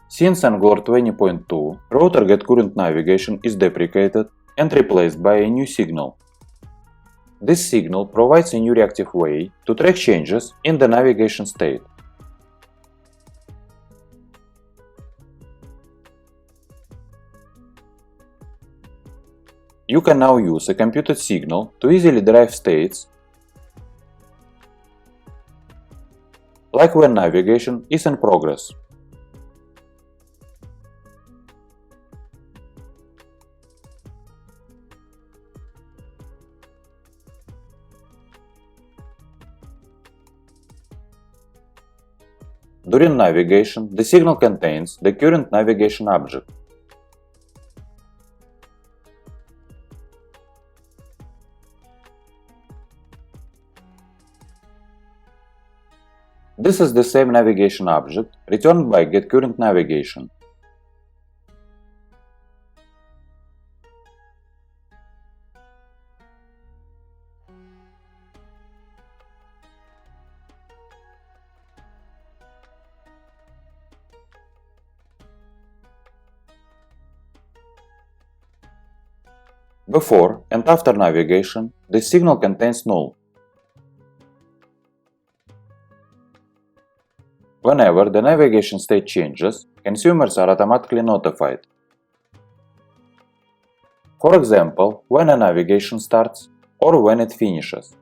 Since Angular 20.2, router getCurrentNavigation is deprecated and replaced by a new signal. This signal provides a new reactive way to track changes in the navigation state. You can now use a computed signal to easily derive states, like when navigation is in progress. During navigation, the signal contains the current navigation object. This is the same navigation object returned by getCurrentNavigation. Before and after navigation, the signal contains null. Whenever the navigation state changes, consumers are automatically notified. For example, when a navigation starts or when it finishes.